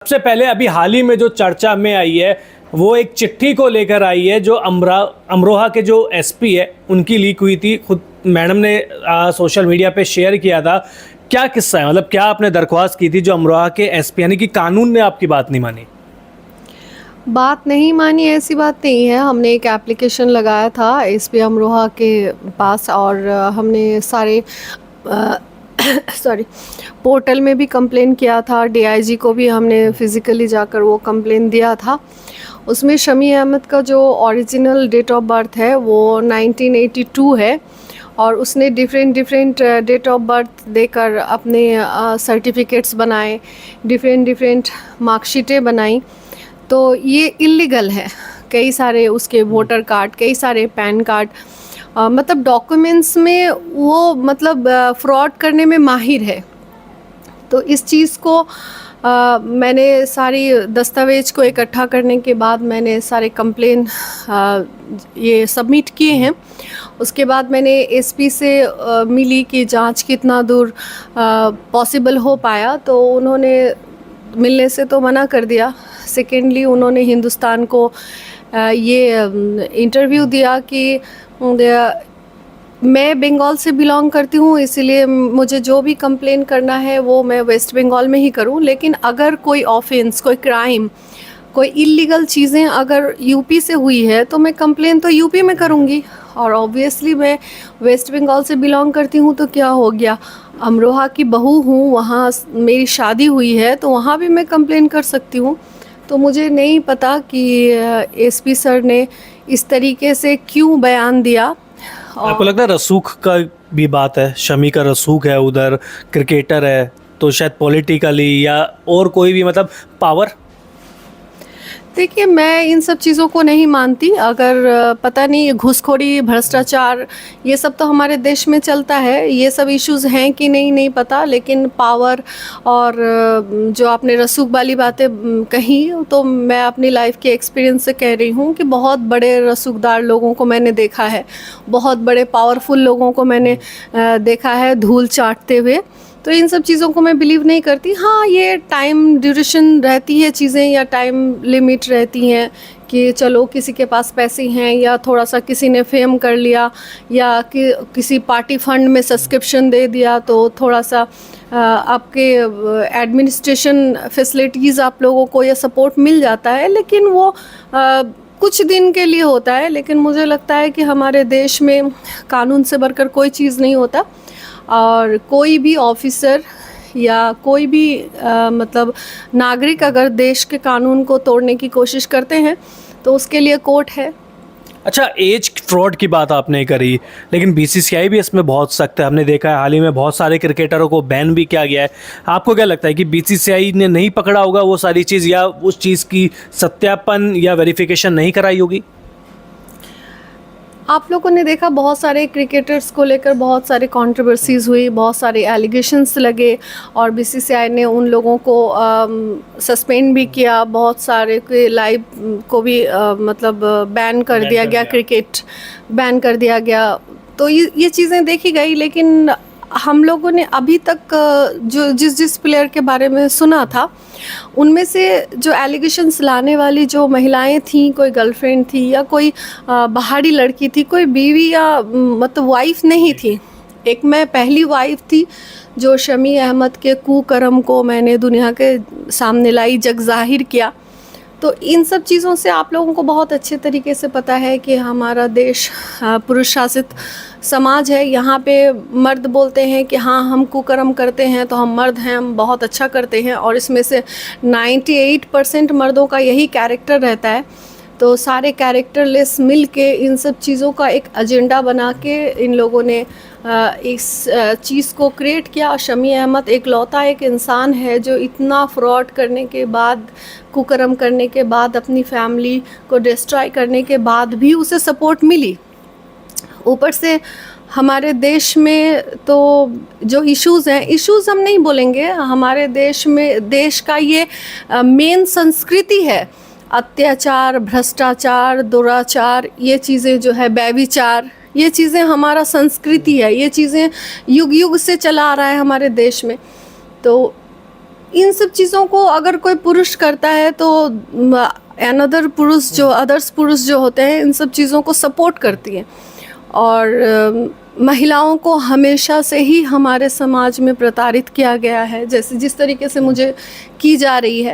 सबसे पहले अभी हाल ही में जो चर्चा में आई है वो एक चिट्ठी को लेकर आई है जो अमरोहा के जो एसपी है उनकी लीक हुई थी। खुद मैडम ने सोशल मीडिया पे शेयर किया था। क्या किस्सा है, मतलब क्या आपने दरख्वास्त की थी जो अमरोहा के एसपी, यानी कि कानून ने आपकी बात नहीं मानी? बात नहीं मानी ऐसी बात नहीं है। हमने एक एप्लीकेशन लगाया था एसपी अमरोहा के पास और हमने सारे सॉरी पोर्टल में भी कंप्लेन किया था। डीआईजी को भी हमने फिज़िकली जाकर वो कंप्लेन दिया था। उसमें शमी अहमद का जो ओरिजिनल डेट ऑफ बर्थ है वो 1982 है और उसने डिफरेंट डेट ऑफ बर्थ देकर अपने सर्टिफिकेट्स बनाए, डिफरेंट मार्कशीटें बनाई। तो ये इल्लीगल है। कई सारे उसके वोटर कार्ड, कई सारे पैन कार्ड, मतलब डॉक्यूमेंट्स में वो मतलब फ्रॉड करने में माहिर है। तो इस चीज़ को मैंने सारी दस्तावेज को इकट्ठा करने के बाद मैंने सारे कंप्लेन ये सबमिट किए हैं। उसके बाद मैंने एसपी से मिली कि जांच कितना दूर पॉसिबल हो पाया, तो उन्होंने मिलने से तो मना कर दिया। सेकेंडली उन्होंने हिंदुस्तान को ये इंटरव्यू दिया कि मैं बंगाल से बिलोंग करती हूँ, इसीलिए मुझे जो भी कंप्लेन करना है वो मैं वेस्ट बंगाल में ही करूँ, लेकिन अगर कोई ऑफेंस, कोई क्राइम, कोई इलीगल चीज़ें अगर यूपी से हुई है तो मैं कंप्लेन तो यूपी में करूँगी। और ऑब्वियसली मैं वेस्ट बंगाल से बिलोंग करती हूँ तो क्या हो गया, अमरोहा की बहू हूँ, वहाँ मेरी शादी हुई है तो वहाँ भी मैं कंप्लेन कर सकती हूँ। तो मुझे नहीं पता कि एसपी सर ने इस तरीके से क्यों बयान दिया। आपको लगता है रसूख का भी बात है? शमी का रसूख है, उधर क्रिकेटर है, तो शायद पॉलिटिकली या और कोई भी मतलब पावर। देखिए, मैं इन सब चीज़ों को नहीं मानती। अगर पता नहीं घूसखोरी, भ्रष्टाचार, ये सब तो हमारे देश में चलता है। ये सब इश्यूज़ हैं कि नहीं पता, लेकिन पावर और जो आपने रसूख वाली बातें कही, तो मैं अपनी लाइफ के एक्सपीरियंस से कह रही हूँ कि बहुत बड़े रसूखदार लोगों को मैंने देखा है, बहुत बड़े पावरफुल लोगों को मैंने देखा है धूल चाटते हुए। तो इन सब चीज़ों को मैं बिलीव नहीं करती। हाँ, ये टाइम ड्यूरेशन रहती है चीज़ें, या टाइम लिमिट रहती हैं कि चलो किसी के पास पैसे हैं या थोड़ा सा किसी ने फेम कर लिया या कि किसी पार्टी फंड में सब्सक्रिप्शन दे दिया तो थोड़ा सा आपके एडमिनिस्ट्रेशन फैसिलिटीज़ आप लोगों को या सपोर्ट मिल जाता है, लेकिन वो कुछ दिन के लिए होता है। लेकिन मुझे लगता है कि हमारे देश में कानून से बढ़कर कोई चीज़ नहीं होता और कोई भी ऑफिसर या कोई भी मतलब नागरिक अगर देश के कानून को तोड़ने की कोशिश करते हैं तो उसके लिए कोर्ट है। अच्छा, एज फ्रॉड की बात आपने करी, लेकिन बीसीसीआई भी इसमें बहुत सख्त है। हमने देखा है हाल ही में बहुत सारे क्रिकेटरों को बैन भी किया गया है। आपको क्या लगता है कि बीसीसीआई ने नहीं पकड़ा होगा वो सारी चीज़, या उस चीज़ की सत्यापन या वेरिफिकेशन नहीं कराई होगी? आप लोगों ने देखा बहुत सारे क्रिकेटर्स को लेकर बहुत सारी कंट्रोवर्सीज हुई, बहुत सारे एलिगेशंस लगे और बीसीसीआई ने उन लोगों को सस्पेंड भी किया। बहुत सारे के लाइव को भी मतलब बैन कर दिया गया, क्रिकेट बैन कर दिया गया। तो ये चीज़ें देखी गई, लेकिन हम लोगों ने अभी तक जो जिस प्लेयर के बारे में सुना था उनमें से जो एलिगेशंस लाने वाली जो महिलाएं थीं, कोई गर्लफ्रेंड थी या कोई बाहरी लड़की थी, कोई बीवी या मतलब वाइफ नहीं थी। एक मैं पहली वाइफ थी जो शमी अहमद के कुकर्म को मैंने दुनिया के सामने लाई, जग जाहिर किया। तो इन सब चीज़ों से आप लोगों को बहुत अच्छे तरीके से पता है कि हमारा देश पुरुष शासित समाज है। यहाँ पे मर्द बोलते हैं कि हाँ हम कुकर्म करते हैं तो हम मर्द हैं, हम बहुत अच्छा करते हैं, और इसमें से 98% मर्दों का यही कैरेक्टर रहता है। तो सारे कैरेक्टरलेस मिल के इन सब चीज़ों का एक एजेंडा बना के इन लोगों ने इस चीज़ को क्रिएट किया। शमी अहमद एक लौता एक इंसान है जो इतना फ्रॉड करने के बाद, कुकर्म करने के बाद, अपनी फैमिली को डिस्ट्रॉय करने के बाद भी उसे सपोर्ट मिली। ऊपर से हमारे देश में तो जो इश्यूज़ हैं, इश्यूज़ हम नहीं बोलेंगे, हमारे देश में देश का ये मेन संस्कृति है। अत्याचार, भ्रष्टाचार, दुराचार, ये चीज़ें जो है, व्यभिचार, ये चीज़ें हमारा संस्कृति है। ये चीज़ें युग युग से चला आ रहा है हमारे देश में। तो इन सब चीज़ों को अगर कोई पुरुष करता है तो अनदर पुरुष जो अदर्स पुरुष जो होते हैं इन सब चीज़ों को सपोर्ट करती है। और महिलाओं को हमेशा से ही हमारे समाज में प्रताड़ित किया गया है, जैसे जिस तरीके से मुझे की जा रही है।